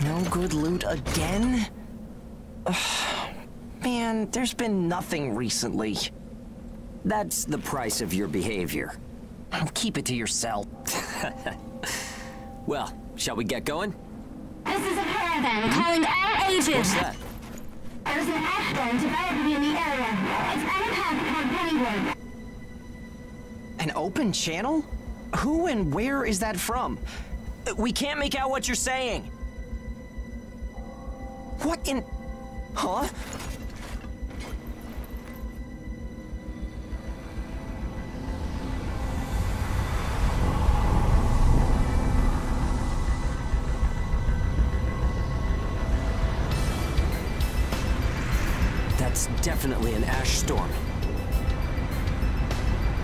No good loot again? Ugh. Man, there's been nothing recently. That's the price of your behavior. Keep it to yourself. Well, shall we get going? This is a caravan calling all ages. What's that? There's an ash storm developing in the area. It's on a path toward Pennywood. An open channel? Who and where is that from? We can't make out what you're saying. What in... Huh? That's definitely an ash storm.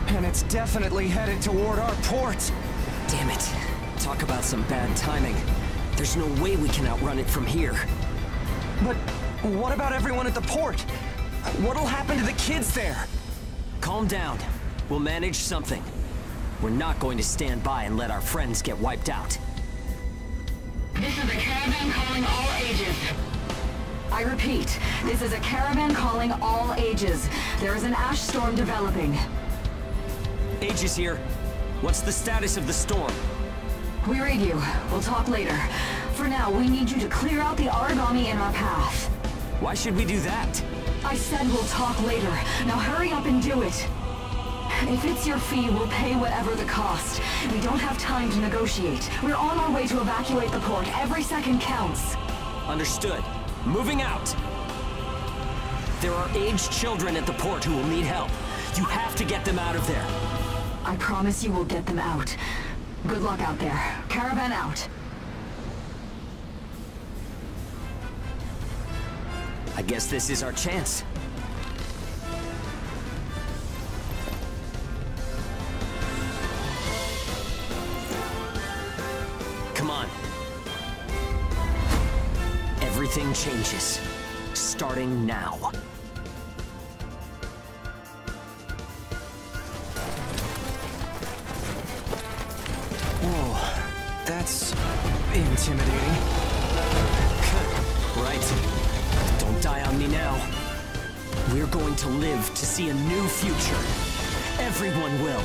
And it's definitely headed toward our port. Damn it. Talk about some bad timing. There's no way we can outrun it from here. But what about everyone at the port? What'll happen to the kids there? Calm down. We'll manage something. We're not going to stand by and let our friends get wiped out. This is a caravan calling all ages. I repeat, this is a caravan calling all ages. There is an ash storm developing. Aegis here. What's the status of the storm? We read you. We'll talk later. For now, we need you to clear out the origami in our path. Why should we do that? I said we'll talk later. Now hurry up and do it. If it's your fee, we'll pay whatever the cost. We don't have time to negotiate. We're on our way to evacuate the port. Every second counts. Understood. Moving out. There are aged children at the port who will need help. You have to get them out of there. I promise you we'll get them out. Good luck out there. Caravan out. I guess this is our chance. Come on. Everything changes. Starting now. Whoa, that's intimidating. Right. Don't die on me now. We're going to live to see a new future. Everyone will.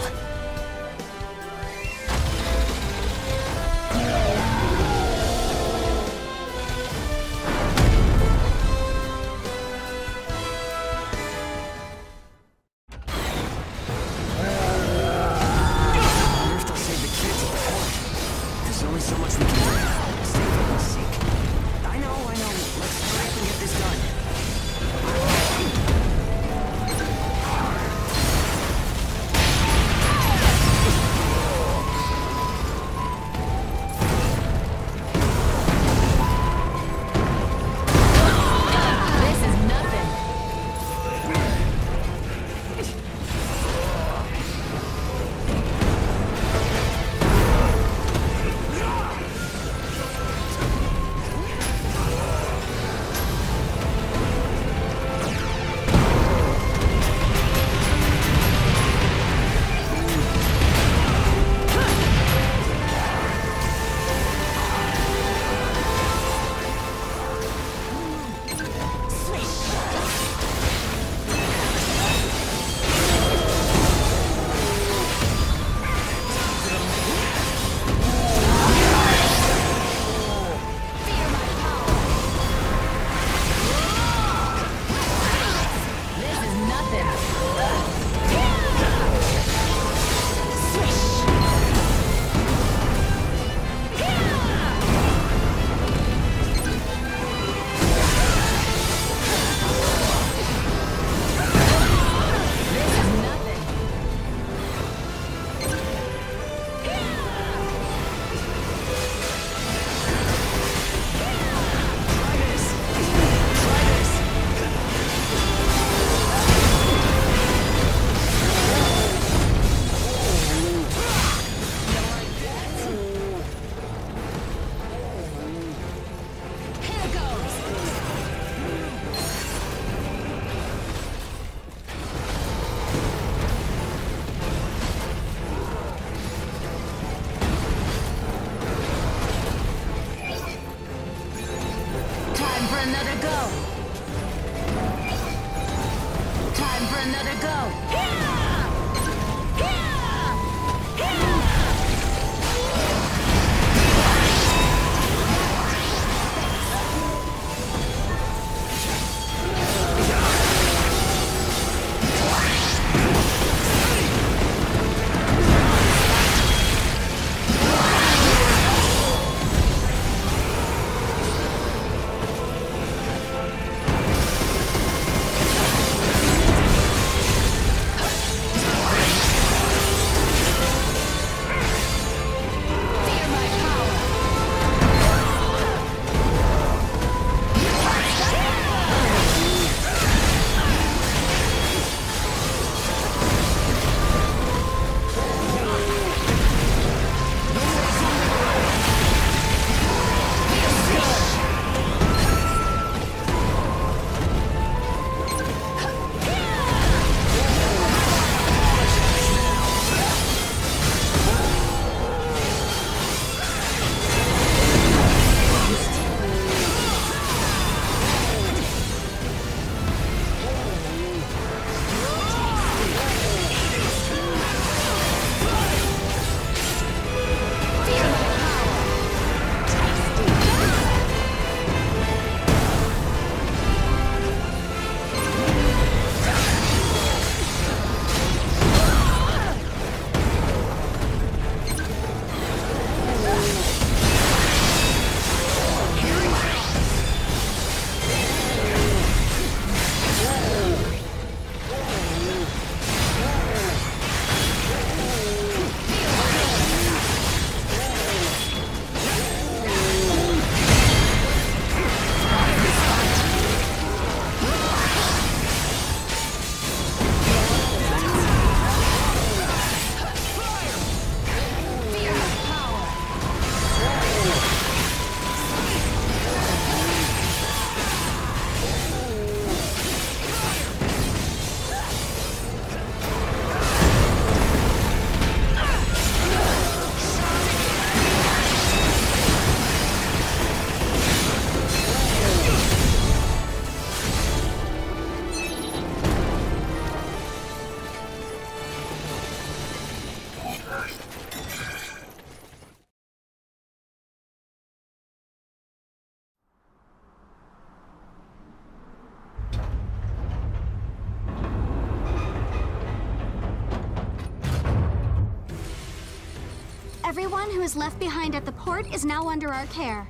Everyone who is left behind at the port is now under our care.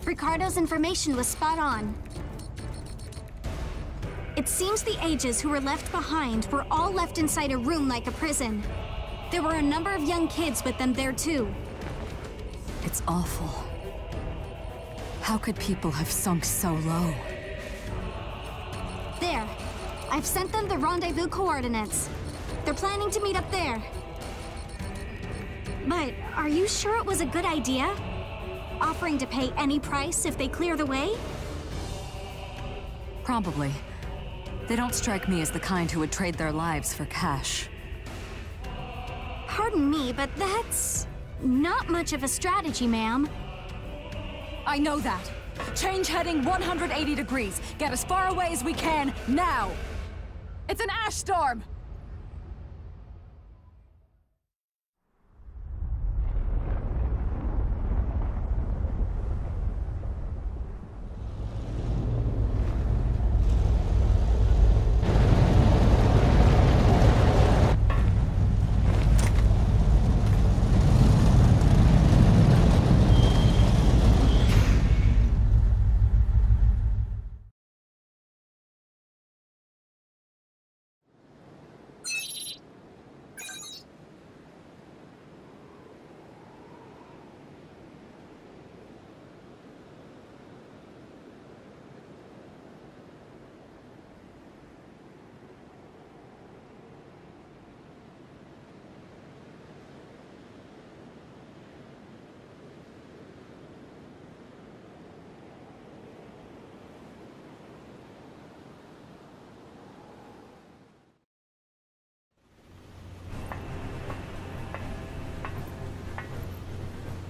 Ricardo's information was spot on. It seems the ages who were left behind were all left inside a room like a prison. There were a number of young kids with them there too. It's awful. How could people have sunk so low? There. I've sent them the rendezvous coordinates. They're planning to meet up there. But are you sure it was a good idea? Offering to pay any price if they clear the way? Probably. They don't strike me as the kind who would trade their lives for cash. Pardon me, but that's not much of a strategy, ma'am. I know that. Change heading 180 degrees. Get as far away as we can, now! It's an ash storm!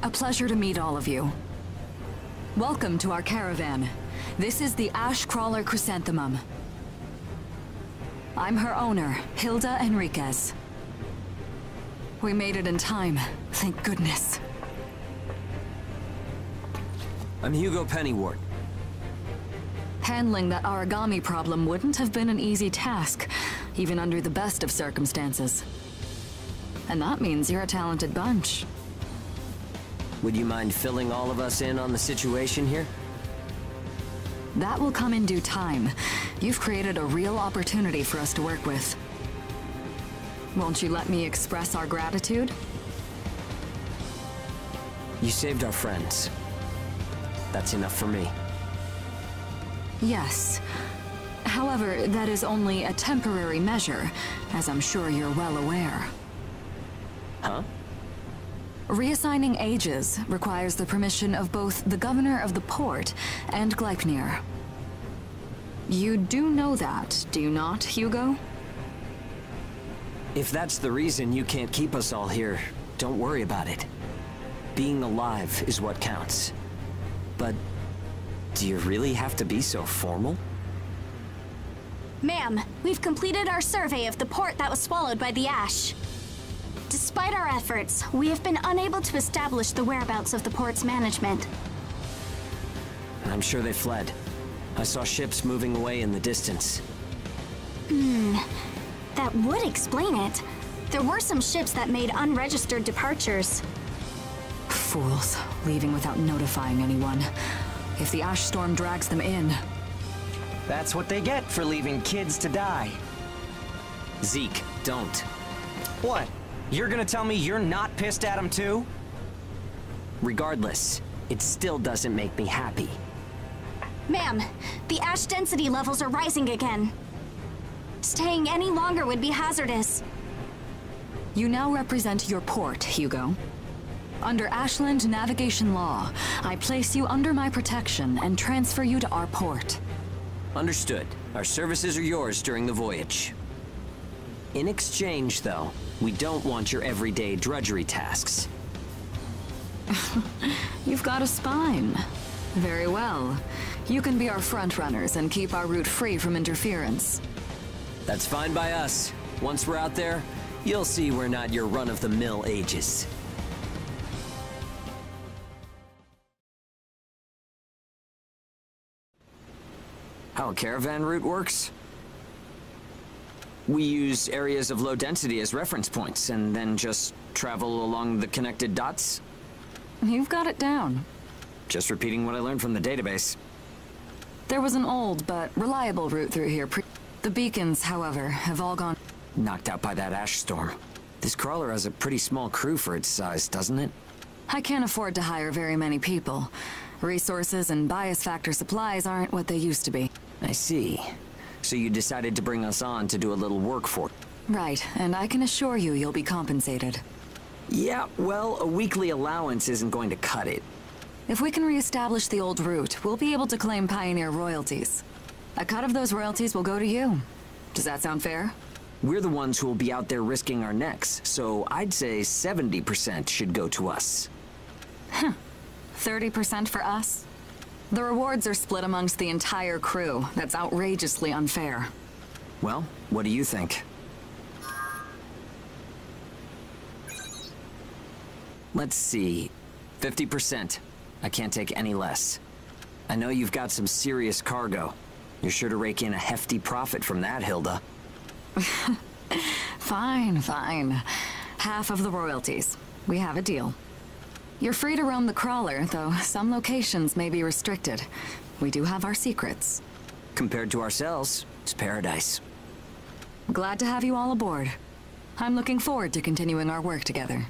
A pleasure to meet all of you. Welcome to our caravan. This is the Ash Crawler Chrysanthemum. I'm her owner, Hilda Enriquez. We made it in time, thank goodness. I'm Hugo Pennywort. Handling that origami problem wouldn't have been an easy task, even under the best of circumstances. And that means you're a talented bunch. Would you mind filling all of us in on the situation here? That will come in due time. You've created a real opportunity for us to work with. Won't you let me express our gratitude? You saved our friends. That's enough for me. Yes. However, that is only a temporary measure, as I'm sure you're well aware. Huh? Reassigning ages requires the permission of both the governor of the port and Gleipnir. You do know that, do you not, Hugo? If that's the reason you can't keep us all here, don't worry about it. Being alive is what counts. But do you really have to be so formal? Ma'am, we've completed our survey of the port that was swallowed by the ash. Despite our efforts, we have been unable to establish the whereabouts of the port's management. I'm sure they fled. I saw ships moving away in the distance. That would explain it. There were some ships that made unregistered departures. Fools, leaving without notifying anyone. If the ash storm drags them in... That's what they get for leaving kids to die. Zeke, don't. What? You're gonna tell me you're not pissed at him too? Regardless, it still doesn't make me happy. Ma'am, the ash density levels are rising again. Staying any longer would be hazardous. You now represent your port, Hugo. Under Ashland navigation law, I place you under my protection and transfer you to our port. Understood. Our services are yours during the voyage. In exchange, though, we don't want your everyday drudgery tasks. You've got a spine. Very well. You can be our front-runners and keep our route free from interference. That's fine by us. Once we're out there, you'll see we're not your run-of-the-mill ages. How a caravan route works? We use areas of low density as reference points, and then just Travel along the connected dots? You've got it down. Just repeating what I learned from the database. There was an old but reliable route through here. The beacons, however, have all gone... Knocked out by that ash storm. This crawler has a pretty small crew for its size, doesn't it? I can't afford to hire very many people. Resources and bias factor supplies aren't what they used to be. I see. So you decided to bring us on to do a little work for... Right, and I can assure you you'll be compensated. Yeah, well, a weekly allowance isn't going to cut it. If we can reestablish the old route, we'll be able to claim Pioneer royalties. A cut of those royalties will go to you. Does that sound fair? We're the ones who will be out there risking our necks, so I'd say 70% should go to us. 30% for us? The rewards are split amongst the entire crew. That's outrageously unfair. Well, what do you think? Let's see. 50%. I can't take any less. I know you've got some serious cargo. You're sure to rake in a hefty profit from that, Hilda. Fine, fine. Half of the royalties. We have a deal. You're free to roam the crawler, though some locations may be restricted. We do have our secrets. Compared to ourselves, it's paradise. Glad to have you all aboard. I'm looking forward to continuing our work together.